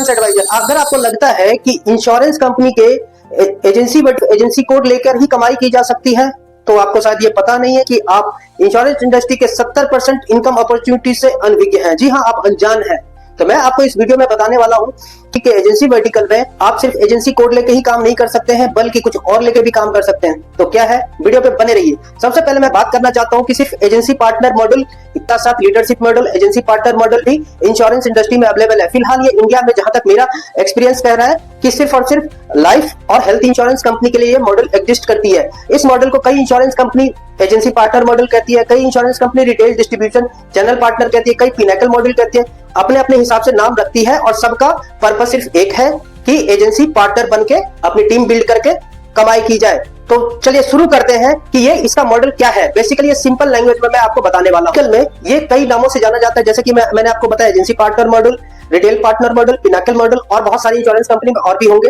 Insurance adviser. अगर आपको लगता है कि इंश्योरेंस कंपनी के एजेंसी कोड लेकर ही कमाई की जा सकती है, तो आपको शायद ये पता नहीं है कि आप इंश्योरेंस इंडस्ट्री के 70% इनकम अपॉर्चुनिटी से अनभिज्ञ हैं। जी हाँ, आप अनजान हैं। तो मैं आपको इस वीडियो में बताने वाला हूं कि एजेंसी वर्टिकल में आप सिर्फ एजेंसी कोड लेके ही काम नहीं कर सकते हैं, बल्कि कुछ और लेके भी काम कर सकते हैं। तो क्या है, वीडियो पे बने रहिए। सबसे पहले मैं बात करना चाहता हूं कि सिर्फ एजेंसी पार्टनर मॉडल, इतना साथ leadership model, agency partner model भी इंश्योरेंस इंडस्ट्री में अवेलेबल है। फिलहाल ये इंडिया में, जहां तक मेरा एक्सपीरियंस कह रहा है, कि सिर्फ और सिर्फ लाइफ और हेल्थ इंश्योरेंस कंपनी के लिए ये मॉडल एग्जिस्ट करती है। इस मॉडल को कई insurance company agency partner model कहती है, कई insurance company retail distribution channel partner कहती है, कई पिनेकल मॉडल कहती है। अपने अपने हिसाब से नाम रखती है और सबका पर्पस सिर्फ एक है कि एजेंसी पार्टनर बनके अपनी टीम बिल्ड करके कमाई की जाए। तो चलिए शुरू करते हैं कि ये इसका मॉडल क्या है। बेसिकली ये सिंपल लैंग्वेज में मैं आपको बताने वाला हूं। में ये कई नामों से जाना जाता है, जैसे कि मैंने आपको बताया agency partner model, retail partner model, pinnacle model, और बहुत सारी इंश्योरेंस कंपनी में और भी होंगे।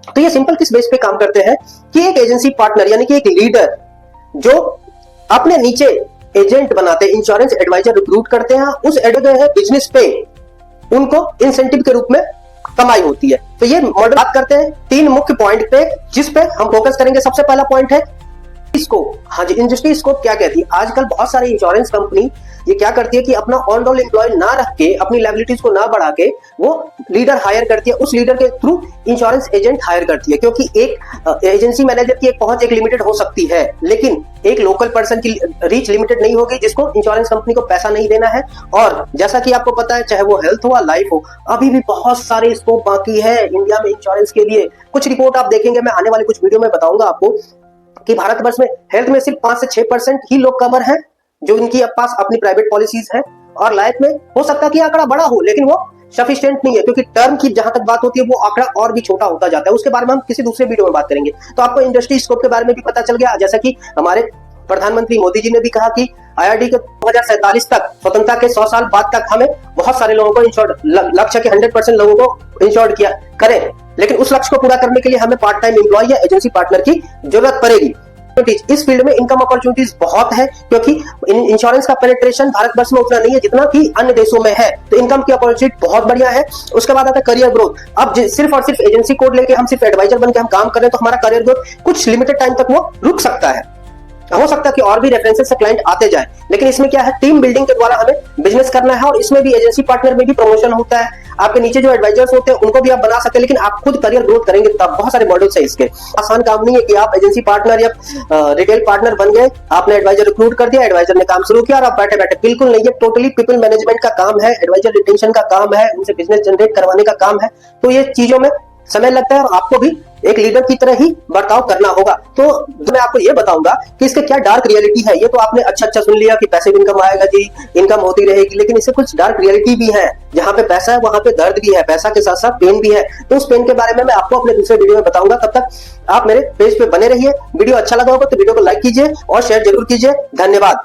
तो ये सिंपल किस बेस पे काम करते हैं कि एक एजेंसी पार्टनर यानी कि एक लीडर जो अपने नीचे एजेंट बनाते हैं, इंश्योरेंस एडवाइजर रिक्रूट करते हैं, उस बिजनेस पे उनको इंसेंटिव के रूप में कमाई होती है। तो ये मॉडल बात करते हैं 3 मुख्य पॉइंट पे, जिस पे हम फोकस करेंगे। सबसे पहला पॉइंट है स्कोप। हाँ जी, इंडस्ट्री स्कोप क्या कहती है। आजकल बहुत सारी इंश्योरेंस कंपनी ये क्या करती है कि अपना ऑन रोल एम्प्लॉय ना रख के, अपनी लायबिलिटीज को ना बढ़ा के, वो लीडर हायर करती है। उस लीडर के थ्रू इंश्योरेंस एजेंट हायर करती है, क्योंकि एक एजेंसी मैनेजर की एक पहुंच एक लिमिटेड हो सकती है, लेकिन एक लोकल पर्सन की रीच लिमिटेड नहीं होगी, जिसको इंश्योरेंस कंपनी को पैसा नहीं देना है। और जैसा कि आपको पता है, चाहे वो हेल्थ हो या लाइफ हो, अभी भी बहुत सारे स्कोप बाकी है इंडिया में इंश्योरेंस के लिए। कुछ रिपोर्ट आप देखेंगे, मैं आने वाले कुछ वीडियो में बताऊंगा आपको कि भारतवर्ष में हेल्थ में सिर्फ 5 से 6% ही लोग कवर हैं जो इनकी पास अपनी प्राइवेट पॉलिसीज है। और लाइफ में हो सकता है कि आंकड़ा बड़ा हो, लेकिन वो सफिशिएंट नहीं है, क्योंकि टर्म की जहां तक बात होती है वो आंकड़ा और भी छोटा होता जाता है। उसके बारे में हम किसी दूसरे वीडियो में बात करेंगे। तो आपको इंडस्ट्री स्कोप के बारे में भी पता चल गया, जैसा कि हमारे प्रधानमंत्री मोदी जी ने भी कहा कि IRD के 2047 तक, स्वतंत्रता के 100 साल बाद तक, हमें बहुत सारे लोगों को इंश्योर्ड, लक्ष्य के 100% लोगों को इंश्योर्ड किया करें। लेकिन उस लक्ष्य को पूरा करने के लिए हमें पार्ट टाइम एम्प्लॉय या एजेंसी पार्टनर की जरूरत पड़ेगी। इस फील्ड में इनकम अपॉर्चुनिटीज बहुत है, क्योंकि इंश्योरेंस का पेनिट्रेशन भारतवर्ष में उतना नहीं है जितना कि अन्य देशों में है। तो इनकम की अपॉर्चुनिटी बहुत बढ़िया है। उसके बाद आता है करियर ग्रोथ। अब सिर्फ और सिर्फ एजेंसी कोड लेके हम सिर्फ एडवाइजर बनके हम काम कर रहे हैं, तो हमारा करियर ग्रोथ कुछ लिमिटेड टाइम तक वो रुक सकता है। हो सकता है कि और भी रेफरेंसेस से क्लाइंट आते जाए, लेकिन इसमें क्या है, टीम बिल्डिंग के द्वारा हमें बिजनेस करना है। और इसमें भी एजेंसी पार्टनर में भी प्रमोशन होता है। आपके नीचे जो एडवाइजर्स होते हैं उनको भी आप बना सकते हैं, लेकिन आप खुद करियर ग्रोथ करेंगे तब। बहुत सारे मॉडल्स है इसके। आसान काम नहीं है कि आप एजेंसी पार्टनर या रिटेल पार्टनर बन गए, आपने एडवाइजर रिक्रूट कर दिया, एडवाइजर ने काम शुरू किया और आप बैठे बैठे। बिल्कुल नहीं, ये टोटली पीपल मैनेजमेंट का काम है, एडवाइजर रिटेंशन का काम है, उनसे बिजनेस जनरेट करवाने का काम है। तो ये चीजों में समय लगता है और आपको भी एक लीडर की तरह ही बर्ताव करना होगा। तो मैं आपको ये बताऊंगा कि इसके क्या डार्क रियलिटी है। ये तो आपने अच्छा सुन लिया कि पैसिव इनकम आएगा जी, इनकम होती रहेगी, लेकिन इससे कुछ डार्क रियलिटी भी है। जहां पे पैसा है वहां पे दर्द भी है, पैसा के साथ साथ पेन भी है। तो उस पेन के बारे में मैं आपको अपने दूसरे वीडियो में बताऊंगा। तब तक आप मेरे पेज पे बने रहिए। वीडियो अच्छा लगा होगा तो वीडियो को लाइक कीजिए और शेयर जरूर कीजिए। धन्यवाद।